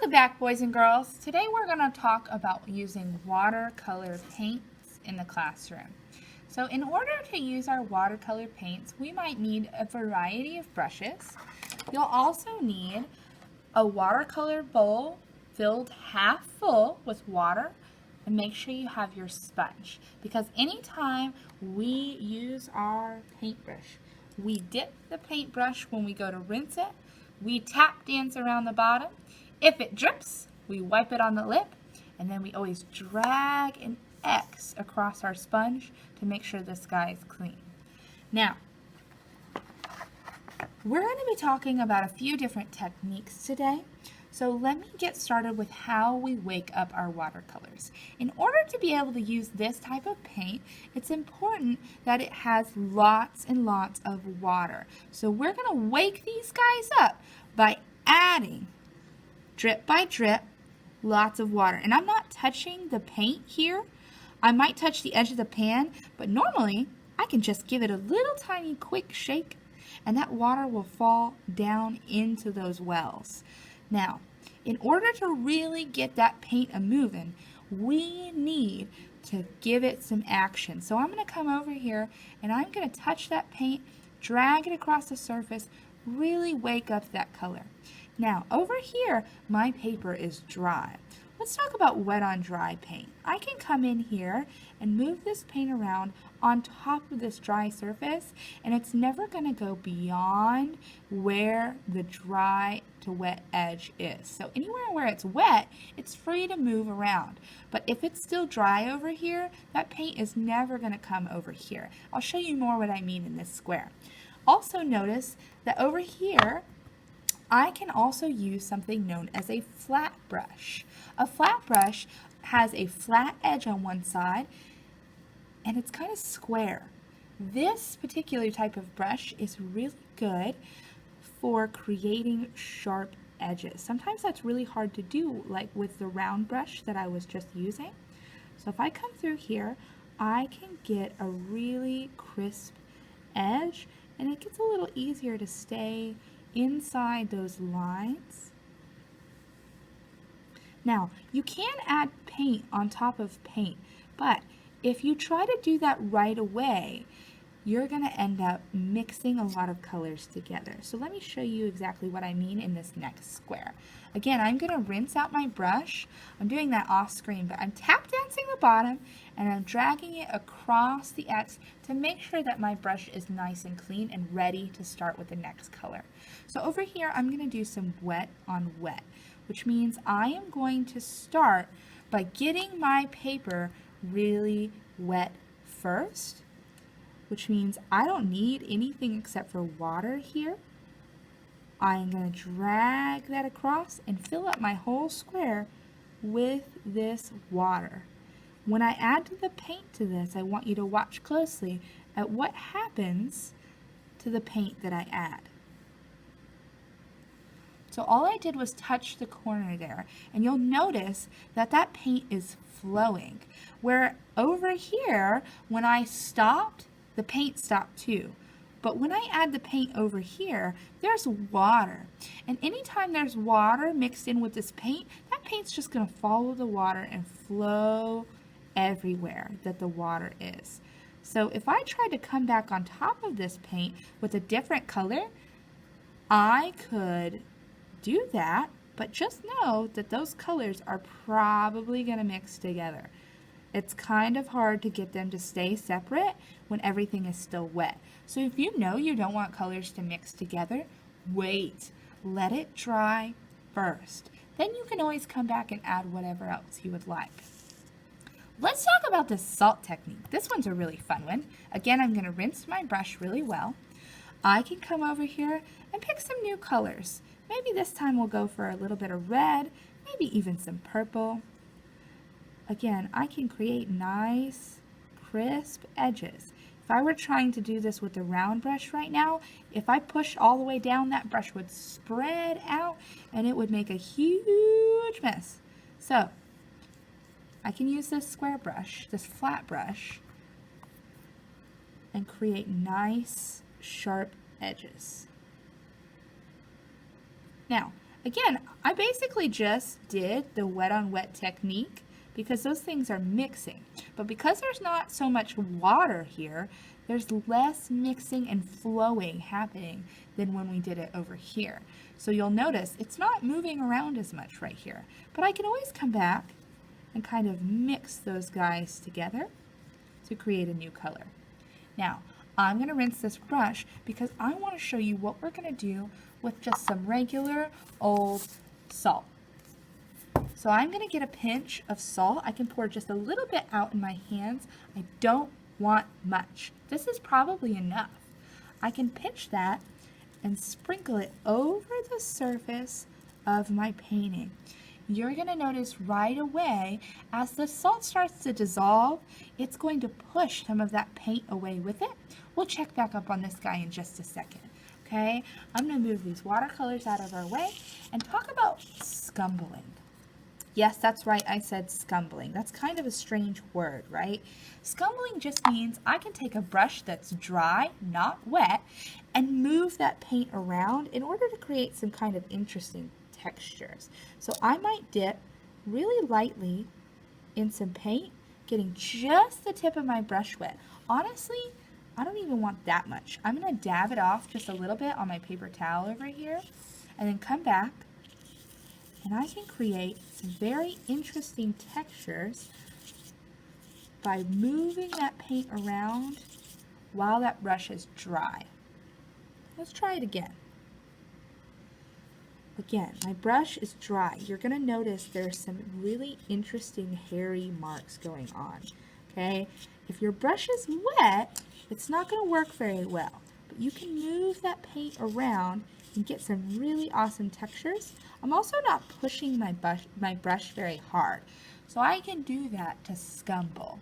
Welcome back, boys and girls. Today we're going to talk about using watercolor paints in the classroom. So in order to use our watercolor paints, we might need a variety of brushes. You'll also need a watercolor bowl filled half full with water, and make sure you have your sponge, because anytime we use our paintbrush, we dip the paintbrush when we go to rinse it, we tap dance around the bottom. If it drips, we wipe it on the lip, and then we always drag an X across our sponge to make sure this guy is clean. Now, we're going to be talking about a few different techniques today. So let me get started with how we wake up our watercolors. In order to be able to use this type of paint, it's important that it has lots and lots of water. So we're going to wake these guys up by adding, drip by drip, lots of water. And I'm not touching the paint here. I might touch the edge of the pan, but normally I can just give it a little tiny quick shake and that water will fall down into those wells. Now, in order to really get that paint a-moving, we need to give it some action. So I'm going to come over here and I'm going to touch that paint, drag it across the surface, really wake up that color. Now, over here, my paper is dry. Let's talk about wet on dry paint. I can come in here and move this paint around on top of this dry surface, and it's never going to go beyond where the dry to wet edge is. So anywhere where it's wet, it's free to move around. But if it's still dry over here, that paint is never going to come over here. I'll show you more what I mean in this square. Also notice that over here, I can also use something known as a flat brush. A flat brush has a flat edge on one side and it's kind of square. This particular type of brush is really good for creating sharp edges. Sometimes that's really hard to do, like with the round brush that I was just using. So if I come through here, I can get a really crisp edge, and it gets a little easier to stay inside those lines. Now, you can add paint on top of paint, but if you try to do that right away, you're going to end up mixing a lot of colors together. So let me show you exactly what I mean in this next square. Again, I'm going to rinse out my brush. I'm doing that off screen, but I'm tap dancing the bottom and I'm dragging it across the X to make sure that my brush is nice and clean and ready to start with the next color. So over here, I'm going to do some wet on wet, which means I am going to start by getting my paper really wet first, which means I don't need anything except for water here. I'm going to drag that across and fill up my whole square with this water. When I add the paint to this, I want you to watch closely at what happens to the paint that I add. So all I did was touch the corner there, and you'll notice that that paint is flowing. Where over here, when I stopped, the paint stopped too. But when I add the paint over here, there's water. And anytime there's water mixed in with this paint, that paint's just going to follow the water and flow everywhere that the water is. So if I tried to come back on top of this paint with a different color, I could do that, but just know that those colors are probably going to mix together. It's kind of hard to get them to stay separate when everything is still wet. So if you know you don't want colors to mix together, wait. Let it dry first. Then you can always come back and add whatever else you would like. Let's talk about the salt technique. This one's a really fun one. Again, I'm going to rinse my brush really well. I can come over here and pick some new colors. Maybe this time we'll go for a little bit of red, maybe even some purple. Again, I can create nice, crisp edges. If I were trying to do this with a round brush right now, if I pushed all the way down, that brush would spread out and it would make a huge mess. So, I can use this square brush, this flat brush, and create nice, sharp edges. Now, Again, I basically just did the wet on wet technique because those things are mixing. But because there's not so much water here, there's less mixing and flowing happening than when we did it over here. So you'll notice it's not moving around as much right here. But I can always come back and kind of mix those guys together to create a new color. Now, I'm going to rinse this brush because I want to show you what we're going to do with just some regular old salt. So I'm going to get a pinch of salt. I can pour just a little bit out in my hands. I don't want much. This is probably enough. I can pinch that and sprinkle it over the surface of my painting. You're going to notice right away as the salt starts to dissolve, it's going to push some of that paint away with it. We'll check back up on this guy in just a second. Okay, I'm going to move these watercolors out of our way and talk about scumbling. Yes, that's right, I said scumbling. That's kind of a strange word, right? Scumbling just means I can take a brush that's dry, not wet, and move that paint around in order to create some kind of interesting textures. So I might dip really lightly in some paint, getting just the tip of my brush wet. Honestly, I don't even want that much. I'm going to dab it off just a little bit on my paper towel over here, and then come back, and I can create some very interesting textures by moving that paint around while that brush is dry. Let's try it again. Again, my brush is dry. You're going to notice there's some really interesting hairy marks going on. Okay? If your brush is wet, it's not going to work very well. But you can move that paint around and get some really awesome textures. I'm also not pushing my brush very hard, so I can do that to scumble.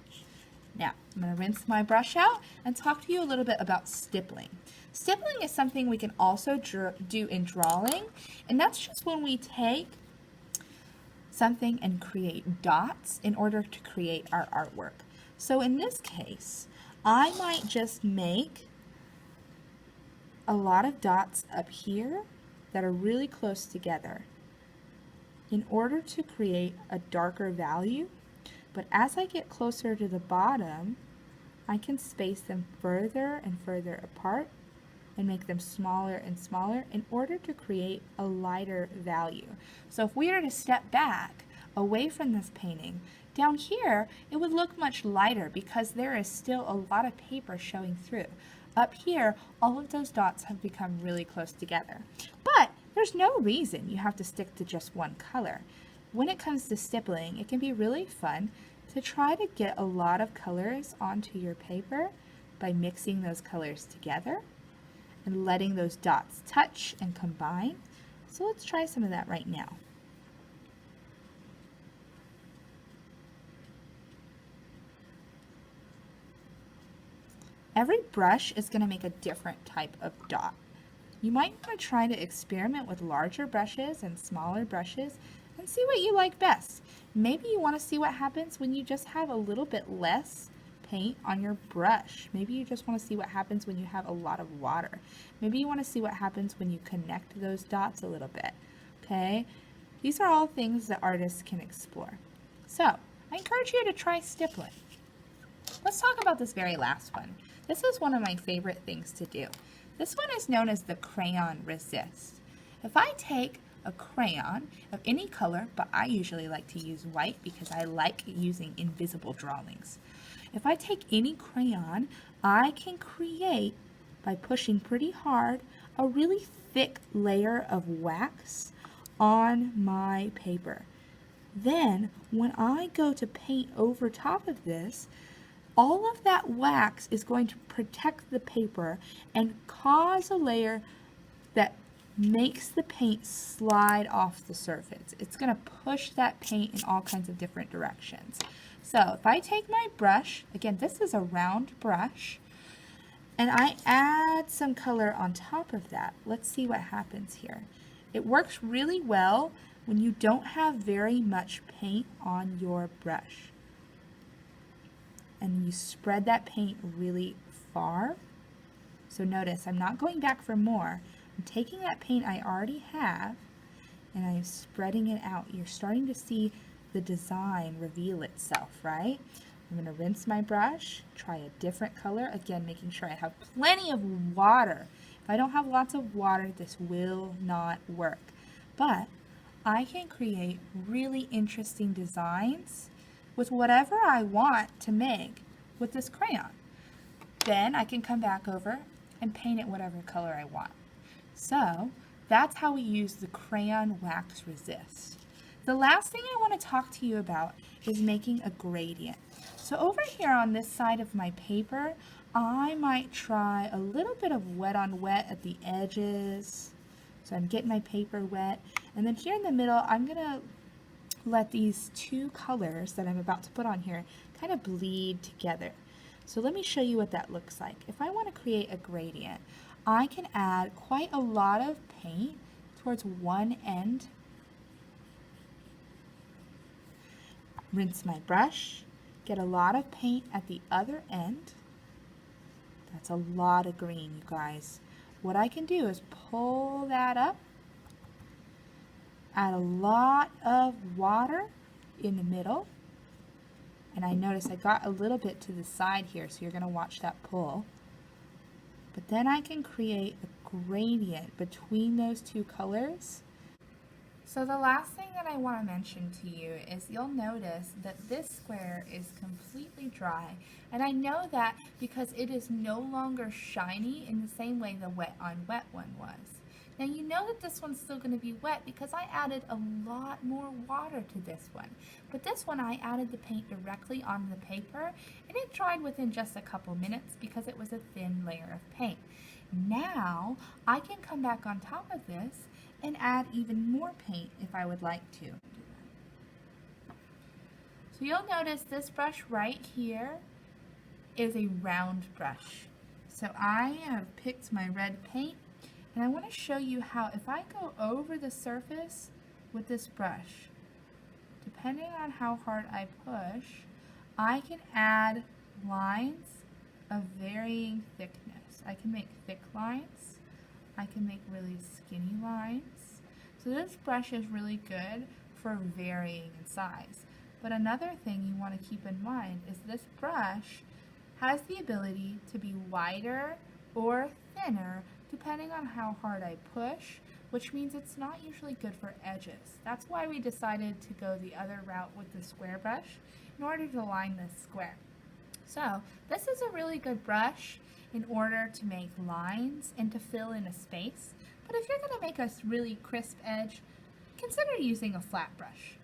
Now, I'm going to rinse my brush out and talk to you a little bit about stippling. Stippling is something we can also do in drawing, and that's just when we take something and create dots in order to create our artwork. So in this case, I might just make a lot of dots up here that are really close together in order to create a darker value. But as I get closer to the bottom, I can space them further and further apart and make them smaller and smaller in order to create a lighter value. So if we were to step back away from this painting, down here it would look much lighter because there is still a lot of paper showing through. Up here, all of those dots have become really close together. But there's no reason you have to stick to just one color. When it comes to stippling, it can be really fun to try to get a lot of colors onto your paper by mixing those colors together and letting those dots touch and combine. So let's try some of that right now. Every brush is going to make a different type of dot. You might want to try to experiment with larger brushes and smaller brushes and see what you like best. Maybe you want to see what happens when you just have a little bit less paint on your brush. Maybe you just want to see what happens when you have a lot of water. Maybe you want to see what happens when you connect those dots a little bit. Okay? These are all things that artists can explore. So, I encourage you to try stippling. Let's talk about this very last one. This is one of my favorite things to do. This one is known as the Crayon Resist. If I take a crayon of any color, but I usually like to use white because I like using invisible drawings. If I take any crayon, I can create, by pushing pretty hard, a really thick layer of wax on my paper. Then, when I go to paint over top of this, all of that wax is going to protect the paper and cause a layer that makes the paint slide off the surface. It's going to push that paint in all kinds of different directions. So if I take my brush, again this is a round brush, and I add some color on top of that, let's see what happens here. It works really well when you don't have very much paint on your brush. And you spread that paint really far. So notice I'm not going back for more. I'm taking that paint I already have and I'm spreading it out. You're starting to see the design reveal itself, right? I'm going to rinse my brush, try a different color, again making sure I have plenty of water. If I don't have lots of water, this will not work. But I can create really interesting designs with whatever I want to make with this crayon. Then I can come back over and paint it whatever color I want. So that's how we use the Crayon Wax Resist. The last thing I want to talk to you about is making a gradient. So over here on this side of my paper, I might try a little bit of wet on wet at the edges. So I'm getting my paper wet. And then here in the middle, I'm going to let these two colors that I'm about to put on here kind of bleed together. So let me show you what that looks like. If I want to create a gradient, I can add quite a lot of paint towards one end. Rinse my brush, get a lot of paint at the other end. That's a lot of green, you guys. What I can do is pull that up, add a lot of water in the middle, and I notice I got a little bit to the side here, so you're going to watch that pull. But then I can create a gradient between those two colors. So the last thing that I want to mention to you is you'll notice that this square is completely dry, and I know that because it is no longer shiny in the same way the wet on wet one was. Now you know that this one's still going to be wet because I added a lot more water to this one. But this one I added the paint directly on the paper, and it dried within just a couple minutes because it was a thin layer of paint. Now I can come back on top of this and add even more paint if I would like to. So you'll notice this brush right here is a round brush. So I have picked my red paint, and I want to show you how if I go over the surface with this brush, depending on how hard I push, I can add lines of varying thickness. I can make thick lines. I can make really skinny lines. So this brush is really good for varying in size. But another thing you want to keep in mind is this brush has the ability to be wider or thinner depending on how hard I push, which means it's not usually good for edges. That's why we decided to go the other route with the square brush in order to line this square. So this is a really good brush in order to make lines and to fill in a space. But if you're going to make a really crisp edge, consider using a flat brush.